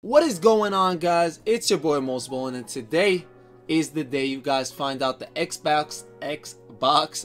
What is going on, guys? It's your boy Mosballin, and today is the day you guys find out the Xbox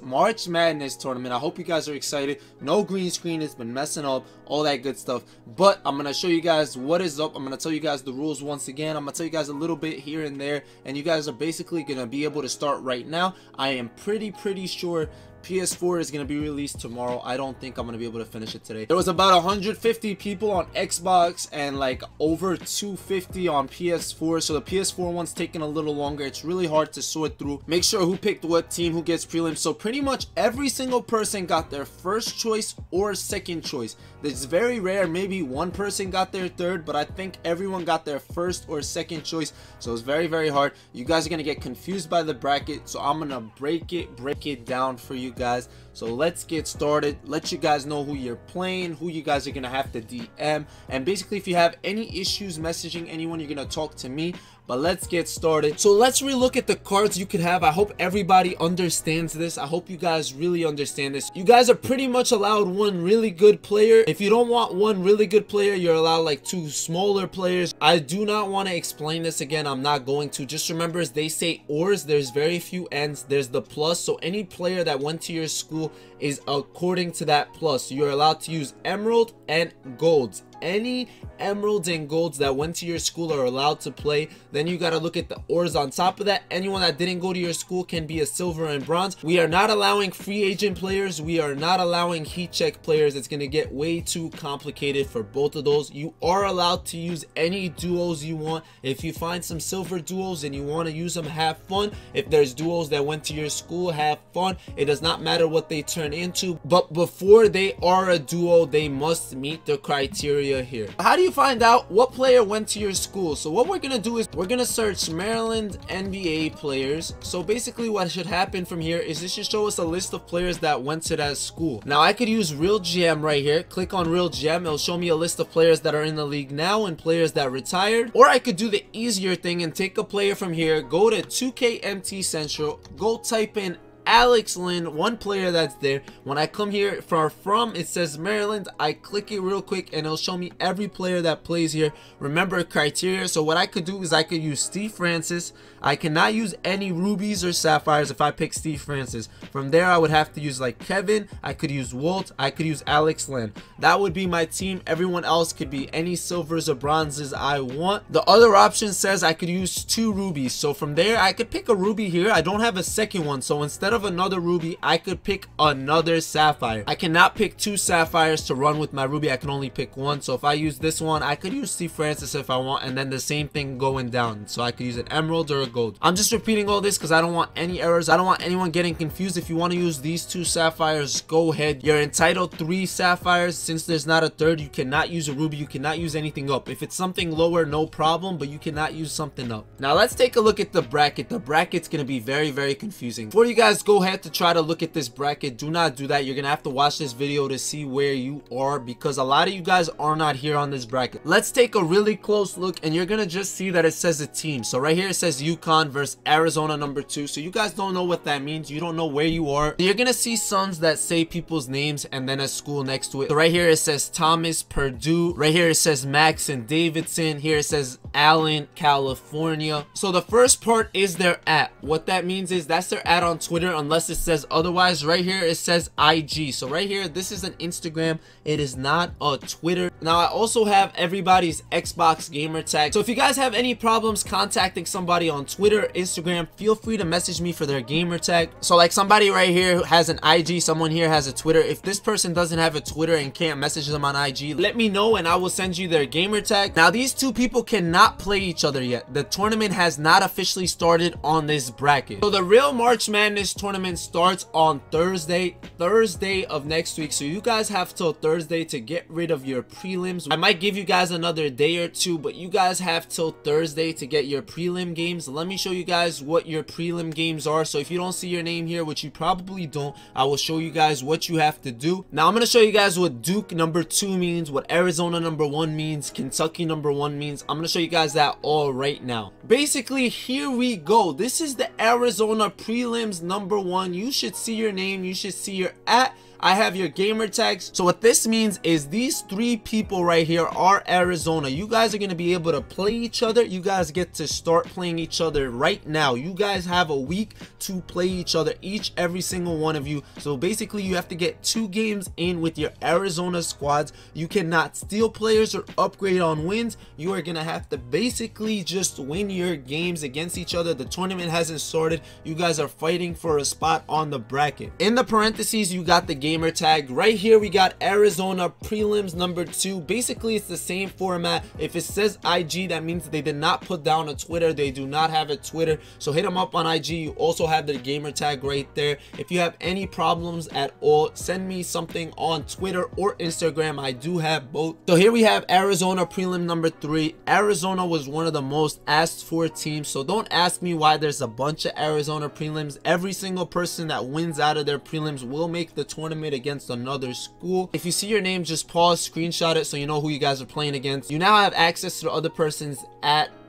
March Madness tournament. I hope you guys are excited. No green screen has been messing up, all that good stuff, but I'm gonna show you guys what is up. I'm gonna tell you guys the rules once again. I'm gonna tell you guys a little bit here and there, and you guys are basically gonna be able to start right now. I am pretty sure PS4 is going to be released tomorrow. I don't think I'm going to be able to finish it today. There was about 150 people on Xbox and like over 250 on PS4. So the PS4 one's taking a little longer. It's really hard to sort through. Make sure who picked what team, who gets prelims. So pretty much every single person got their first choice or second choice. It's very rare. Maybe one person got their third, but I think everyone got their first or second choice. So it's very hard. You guys are going to get confused by the bracket. So I'm going to break it down for you guys. So let's get started. Let you guys know who you're playing, who you guys are gonna have to DM, and basically if you have any issues messaging anyone, you're gonna talk to me. But let's get started. So let's relook at the cards you could have. I hope everybody understands this. I hope you guys really understand this. You guys are pretty much allowed one really good player. If you don't want one really good player, you're allowed like two smaller players. I do not want to explain this again. I'm not going to. Just remember, as they say ors, there's very few ends. There's the plus. So any player that went to your school is according to that plus. You're allowed to use emerald and golds. Any emeralds and golds that went to your school are allowed to play. Then you got to look at the ors on top of that. Anyone that didn't go to your school can be a silver and bronze. We are not allowing free agent players. We are not allowing heat check players. It's going to get way too complicated for both of those. You are allowed to use any duos you want. If you find some silver duos and you want to use them, have fun. If there's duos that went to your school, have fun. It does not matter what they turn into, but before they are a duo, they must meet the criteria here. How do you find out what player went to your school? So what we're gonna do is we're gonna search Maryland NBA players. So basically what should happen from here is this should show us a list of players that went to that school. Now I could use Real GM right here. Click on Real GM. It'll show me a list of players that are in the league now and players that retired. Or I could do the easier thing and take a player from here, go to 2K19 Central, go type in Alex Lynn, one player that's there. When I come here from it says Maryland, I click it real quick and it'll show me every player that plays here. Remember criteria. So what I could do is I could use Steve Francis. I cannot use any rubies or sapphires if I pick Steve Francis. From there I would have to use like Kevin, I could use Walt, I could use Alex Lynn. That would be my team. Everyone else could be any silvers or bronzes I want. The other option says I could use 2 rubies. So from there I could pick a ruby here. I don't have a second one, so instead of another ruby, I could pick another sapphire. I cannot pick 2 sapphires to run with my ruby. I can only pick one. So if I use this one, I could use Steve Francis if I want, and then the same thing going down. So I could use an emerald or a gold. I'm just repeating all this because I don't want any errors. I don't want anyone getting confused. If you want to use these 2 sapphires, go ahead. You're entitled 3 sapphires. Since there's not a third, you cannot use a ruby. You cannot use anything up. If it's something lower, no problem, but you cannot use something up. Now let's take a look at the bracket. The bracket's going to be very confusing. Before you guys go ahead to try to look at this bracket, do not do that. You're gonna have to watch this video to see where you are, because a lot of you guys are not here on this bracket. Let's take a really close look, and you're gonna just see that it says a team. So right here it says UConn versus Arizona #2. So you guys don't know what that means. You don't know where you are. You're gonna see sons that say people's names and then a school next to it. So right here it says Thomas, Purdue. Right here it says Max and Davidson. Here it says Allen, California. So the first part is their @ what that means is that's their @ on Twitter, unless it says otherwise. Right here it says IG. So right here, this is an Instagram, it is not a Twitter. Now I also have everybody's Xbox gamer tag. So if you guys have any problems contacting somebody on Twitter, Instagram, feel free to message me for their gamer tag. So like somebody right here has an IG, someone here has a Twitter. If this person doesn't have a Twitter and can't message them on IG, let me know and I will send you their gamer tag. Now these 2 people cannot play each other yet. The tournament has not officially started on this bracket. So the real March Madness tournament starts on Thursday of next week. So you guys have till Thursday to get rid of your prelims. I might give you guys another day or 2, but you guys have till Thursday to get your prelim games. Let me show you guys what your prelim games are. So if you don't see your name here, which you probably don't, I will show you guys what you have to do. Now I'm going to show you guys what Duke #2 means, what Arizona #1 means, Kentucky #1 means. I'm going to show you guys that all right now. Basically, here we go. This is the Arizona prelims #1. You should see your name, you should see your @ I have your gamer tags. So what this means is these 3 people right here are Arizona. You guys are going to be able to play each other. You guys get to start playing each other right now. You guys have a week to play each other, every single one of you. So basically you have to get 2 games in with your Arizona squads. You cannot steal players or upgrade on wins. You are going to have to basically just win your games against each other. The tournament hasn't started. You guys are fighting for a spot on the bracket. In the parentheses, you got the gamer tag. Right here we got Arizona prelims number 2. Basically it's the same format. If it says IG, that means they did not put down a Twitter. They do not have a Twitter, so hit them up on IG. You also have the gamer tag right there. If you have any problems at all, send me something on Twitter or Instagram. I do have both. So here we have Arizona prelim number 3. Arizona was one of the most asked for teams, so don't ask me why there's a bunch of Arizona prelims. Every single person that wins out of their prelims will make the tournament against another school. If you see your name, just pause, screenshot it so you know who you guys are playing against. You now have access to the other person's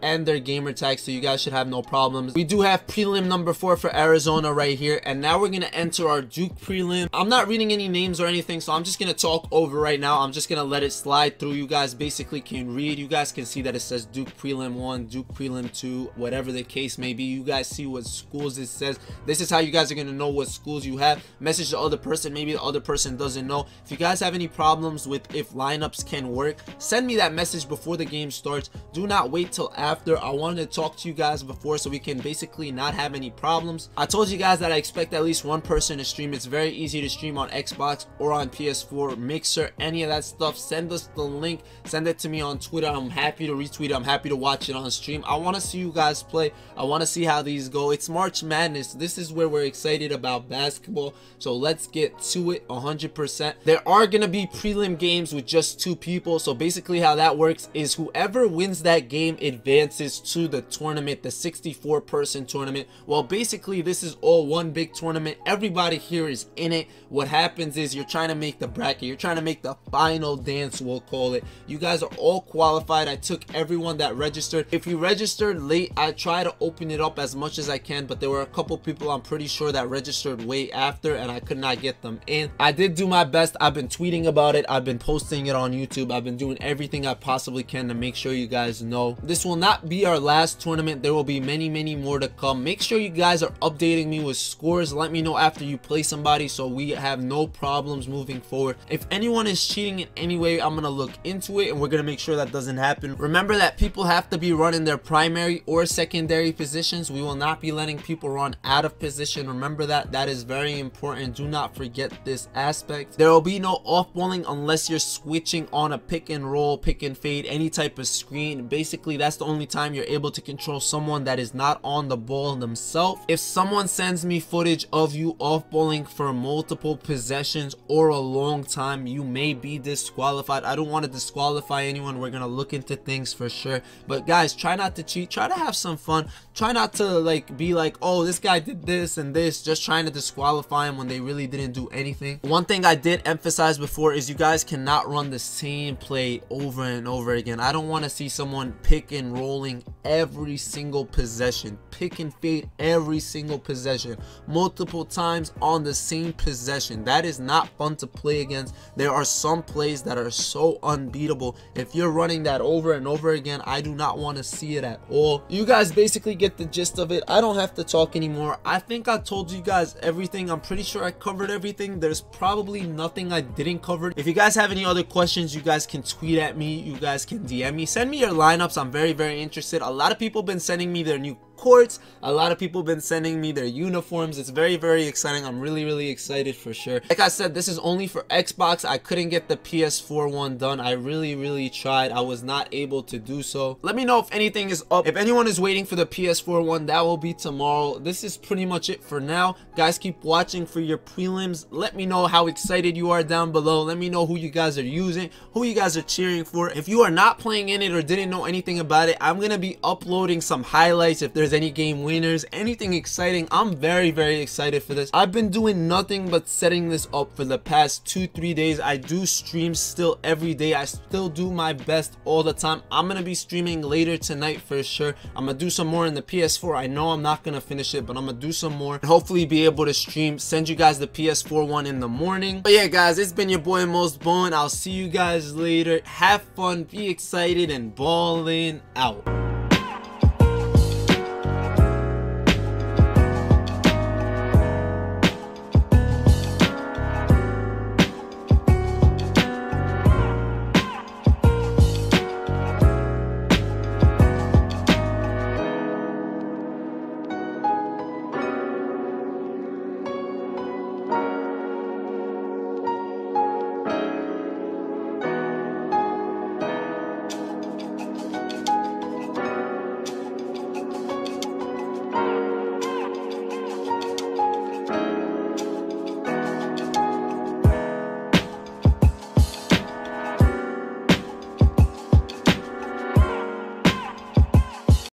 and their gamer tag, so you guys should have no problems. We do have prelim number 4 for Arizona right here, and now we're gonna enter our Duke prelim. I'm not reading any names or anything, so I'm just gonna talk over right now. I'm just gonna let it slide through. You guys basically can read. You guys can see that it says Duke prelim 1, Duke prelim 2, whatever the case may be. You guys see what schools it says. This is how you guys are gonna know what schools you have. Message the other person. Maybe the other person doesn't know. If you guys have any problems with if lineups can work, send me that message before the game starts. Do not wait till after. I wanted to talk to you guys before so we can basically not have any problems. I told you guys that I expect at least 1 person to stream. It's very easy to stream on Xbox or on PS4, Mixer, any of that stuff. Send us the link, send it to me on Twitter. I'm happy to retweet it. I'm happy to watch it on stream. I want to see you guys play. I want to see how these go. It's March Madness. This is where we're excited about basketball, so let's get to it 100%. There are gonna be prelim games with just 2 people, so basically how that works is whoever wins that game advances to the tournament, the 64-person tournament. Well, basically this is all one big tournament. Everybody here is in it. What happens is you're trying to make the bracket. You're trying to make the final dance, we'll call it. You guys are all qualified. I took everyone that registered. If you registered late, I try to open it up as much as I can, but there were a couple people I'm pretty sure that registered way after and I could not get them in. I did do my best. I've been tweeting about it. I've been posting it on YouTube. I've been doing everything I possibly can to make sure you guys know. This will not be our last tournament. There will be many more to come. Make sure you guys are updating me with scores. Let me know after you play somebody so we have no problems moving forward. If anyone is cheating in any way, I'm gonna look into it and we're gonna make sure that doesn't happen. Remember that people have to be running their primary or secondary positions. We will not be letting people run out of position. Remember that is very important. Do not forget this aspect. There will be no off balling unless you're switching on a pick and roll, pick and fade, any type of screen. Basically that's the only time you're able to control someone that is not on the ball themselves. If someone sends me footage of you off balling for multiple possessions or a long time, you may be disqualified. I don't want to disqualify anyone. We're gonna look into things for sure, but guys, try not to cheat. Try to have some fun. Try not to like be like, oh, this guy did this and this, just trying to disqualify him when they really didn't do anything. One thing I did emphasize before is you guys cannot run the same play over and over again. I don't want to see someone pick and rolling every single possession, pick and fade every single possession, multiple times on the same possession. That is not fun to play against. There are some plays that are so unbeatable. If you're running that over and over again, I do not want to see it at all. You guys basically get the gist of it. I don't have to talk anymore. I think I told you guys everything. I'm pretty sure I covered everything. There's probably nothing I didn't cover. If you guys have any other questions, you guys can tweet at me. You guys can DM me. Send me your lineups. I'm very interested. A lot of people have been sending me their new courts. A lot of people have been sending me their uniforms. It's very exciting. I'm really excited for sure. Like I said, this is only for Xbox. I couldn't get the PS4 one done. I really tried. I was not able to do so. Let me know if anything is up. If anyone is waiting for the PS4 one, that will be tomorrow. This is pretty much it for now. Guys, keep watching for your prelims. Let me know how excited you are down below. Let me know who you guys are using, who you guys are cheering for. If you are not playing in it or didn't know anything about it, I'm gonna be uploading some highlights. If there's losers, any game winners, anything exciting. I'm very excited for this. I've been doing nothing but setting this up for the past 2-3 days. I do stream still every day. I still do my best all the time. I'm gonna be streaming later tonight for sure. I'm gonna do some more in the PS4. I know I'm not gonna finish it, but I'm gonna do some more and hopefully be able to stream, send you guys the PS4 one in the morning. But yeah guys, it's been your boy Mosballin. I'll see you guys later. Have fun, be excited, and ballin' out.